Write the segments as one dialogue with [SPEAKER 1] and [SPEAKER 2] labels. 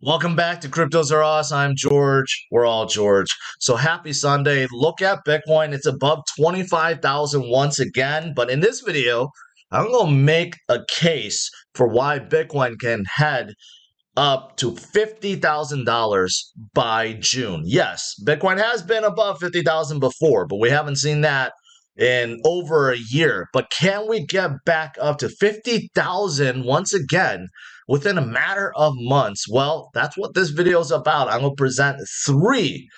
[SPEAKER 1] Welcome back to CryptosRUs. I'm George. We're all George. So happy Sunday. Look at Bitcoin. It's above 25,000 once again. But in this video, I'm going to make a case for why Bitcoin can head up to $50,000 by June. Yes, Bitcoin has been above 50,000 before, but we haven't seen that in over a year. But can we get back up to 50,000 once again within a matter of months? Well, that's what this video is about. I'm going to present three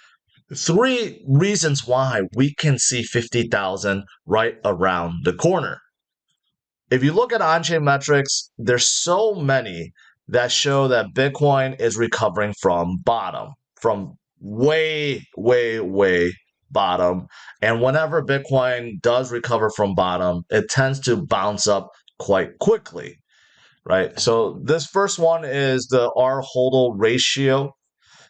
[SPEAKER 1] reasons why we can see 50,000 right around the corner. If you look at on-chain metrics, there's so many that show that Bitcoin is recovering from bottom, from way bottom. And whenever Bitcoin does recover from bottom, it tends to bounce up quite quickly, right? So this first one is the R-HODL ratio.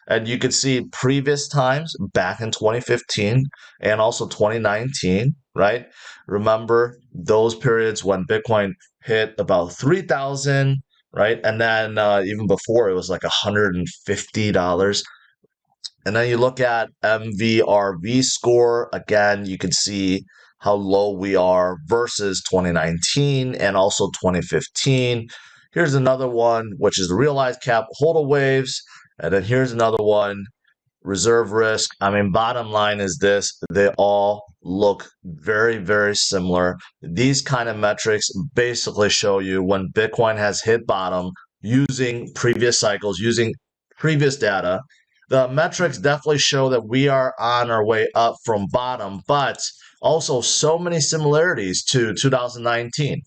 [SPEAKER 1] And you can see previous times back in 2015 and also 2019, right? Remember those periods when Bitcoin hit about 3,000, right? And then even before it was like $150. And then you look at MVRV score, again, you can see how low we are versus 2019 and also 2015. Here's another one, which is the realized cap HODL waves. And then here's another one, reserve risk. I mean, bottom line is this, they all look very similar. These kind of metrics basically show you when Bitcoin has hit bottom using previous cycles, using previous data. The metrics definitely show that we are on our way up from bottom, but also so many similarities to 2019.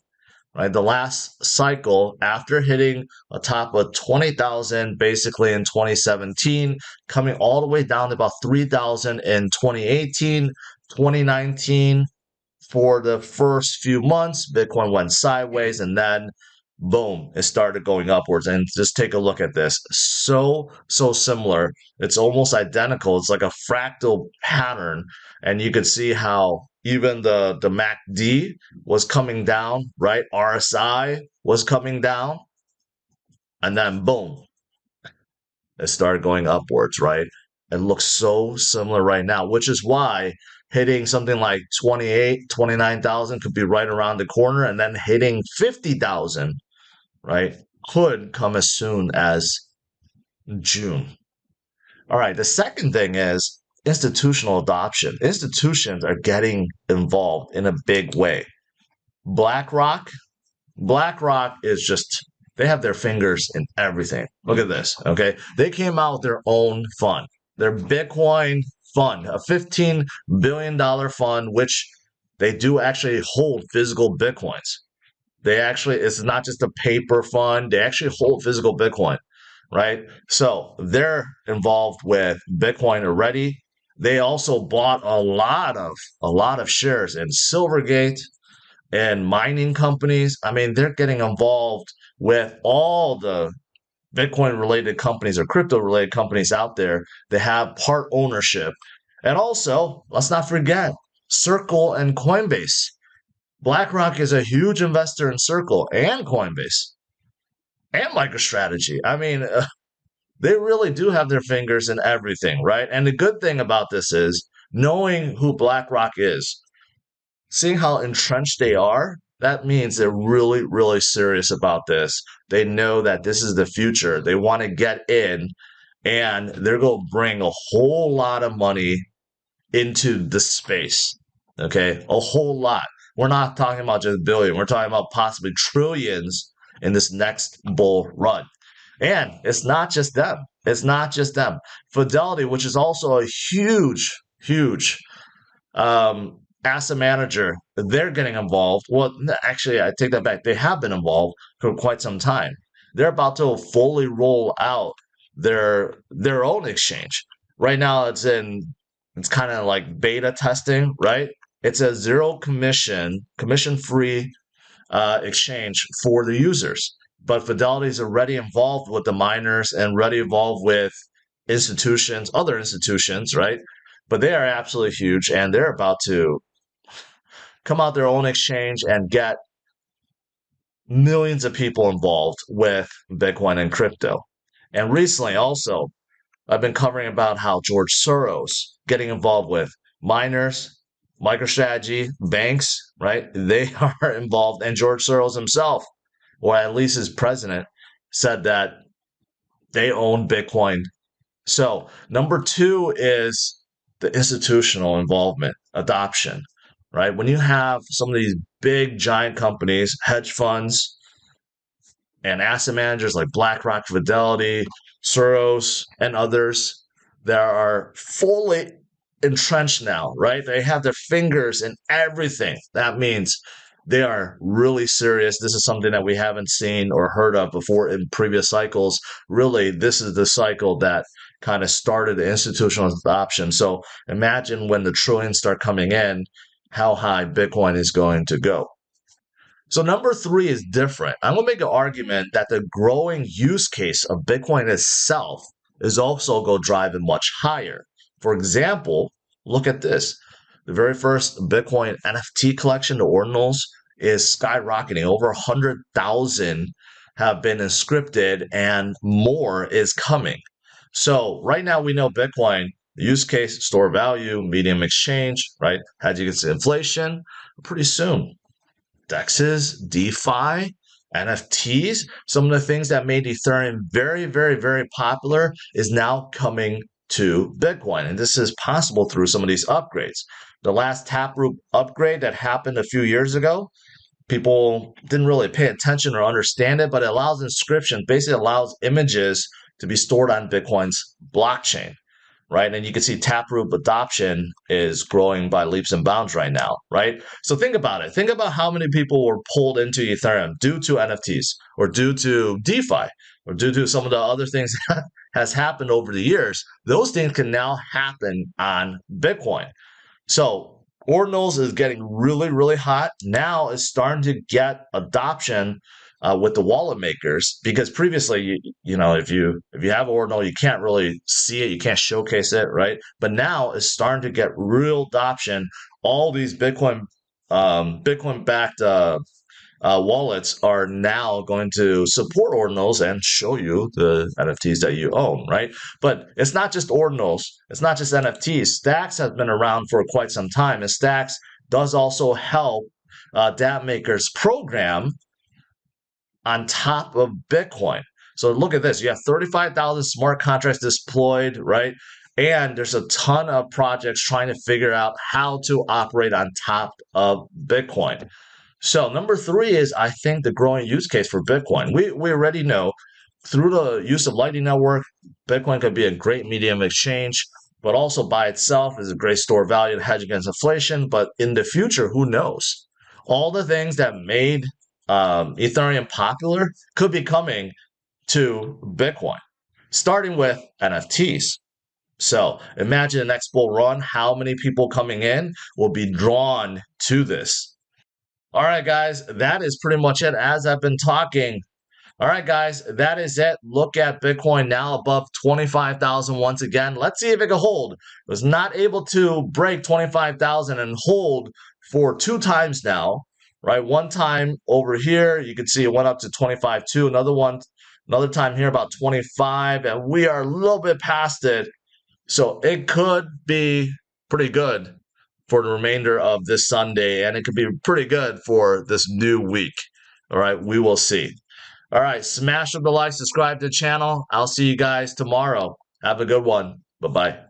[SPEAKER 1] Right, the last cycle after hitting a top of 20,000 basically in 2017, coming all the way down to about 3,000 in 2018, 2019. For the first few months, Bitcoin went sideways and then boom, it started going upwards. And just take a look at this. So similar. It's almost identical. It's like a fractal pattern. And you could see how even the MACD was coming down, right? RSI was coming down. And then boom, it started going upwards, right? It looks so similar right now, which is why hitting something like 29,000 could be right around the corner, and then hitting 50,000, right, could come as soon as June. All right, the second thing is institutional adoption. Institutions are getting involved in a big way. BlackRock is just, they have their fingers in everything. Look at this, okay? They came out with their own fund, their Bitcoin fund, a $15 billion fund, which they do actually hold physical Bitcoins. They actually, it's not just a paper fund, they actually hold physical Bitcoin, right? So they're involved with Bitcoin already. They also bought a lot of shares in Silvergate and mining companies. I mean, they're getting involved with all the Bitcoin related companies or crypto related companies out there that have part ownership. And also, let's not forget Circle and Coinbase. BlackRock is a huge investor in Circle and Coinbase and MicroStrategy. I mean, they really do have their fingers in everything, right? And the good thing about this is knowing who BlackRock is, seeing how entrenched they are, that means they're really serious about this. They know that this is the future. They want to get in, and they're going to bring a whole lot of money into the space. Okay, a whole lot. We're not talking about just billion. We're talking about possibly trillions in this next bull run. And it's not just them. It's not just them. Fidelity, which is also a huge asset manager, they're getting involved. Well, actually, I take that back. They have been involved for quite some time. They're about to fully roll out their own exchange. Right now, it's kind of like beta testing, right? It's a zero commission free exchange for the users. But Fidelity is already involved with the miners and already involved with institutions, other institutions, right? But they are absolutely huge, and they're about to come out their own exchange and get millions of people involved with Bitcoin and crypto. And recently also, I've been covering about how George Soros getting involved with miners, MicroStrategy, banks, right? They are involved, and George Soros himself, or at least his president, said that they own Bitcoin. So, number two is the institutional involvement, adoption, right? When you have some of these big, giant companies, hedge funds, and asset managers like BlackRock, Fidelity, Soros, and others that are fully entrenched now, right? They have their fingers in everything. That means they are really serious. This is something that we haven't seen or heard of before in previous cycles. Really, this is the cycle that kind of started the institutional adoption. So imagine when the trillions start coming in, how high Bitcoin is going to go. So number three is different. I'm going to make an argument that the growing use case of Bitcoin itself is also going to drive it much higher. For example, look at this. The very first Bitcoin NFT collection, the ordinals, is skyrocketing. Over 100,000 have been inscripted and more is coming. So right now we know Bitcoin, use case, store value, medium exchange, right? Hedging against inflation. Pretty soon, DEXs, DeFi, NFTs, some of the things that made Ethereum very, very, very popular is now coming to Bitcoin. And this is possible through some of these upgrades. The last Taproot upgrade that happened a few years ago, people didn't really pay attention or understand it, but it allows inscription, basically allows images to be stored on Bitcoin's blockchain, right? And you can see Taproot adoption is growing by leaps and bounds right now, right? So think about it. Think about how many people were pulled into Ethereum due to NFTs or due to DeFi or due to some of the other things that has happened over the years. Those things can now happen on Bitcoin. So ordinals is getting really, really hot. Now it's starting to get adoption with the wallet makers because previously, if you have ordinal, you can't really see it, you can't showcase it, right? But now it's starting to get real adoption. All these Bitcoin backed wallets are now going to support ordinals and show you the NFTs that you own, right? But it's not just ordinals, it's not just NFTs. Stacks has been around for quite some time, and Stacks does also help dApp makers program on top of Bitcoin. So look at this. You have 35,000 smart contracts deployed, right? And there's a ton of projects trying to figure out how to operate on top of Bitcoin. So number three is, I think, the growing use case for Bitcoin. We already know through the use of Lightning Network, Bitcoin could be a great medium of exchange, but also by itself is a great store of value to hedge against inflation. But in the future, who knows? All the things that made Ethereum popular could be coming to Bitcoin, starting with NFTs. So imagine the next bull run, how many people coming in will be drawn to this. All right, guys, that is pretty much it as I've been talking. All right, guys, that is it. Look at Bitcoin now above 25,000 once again. Let's see if it can hold. It was not able to break 25,000 and hold for two times now, right? One time over here, you can see it went up to 25.2. Another time here about 25, and we are a little bit past it. So it could be pretty good for the remainder of this Sunday, and it could be pretty good for this new week. All right, we will see. All right, smash up the like, subscribe to the channel. I'll see you guys tomorrow. Have a good one. Bye-bye.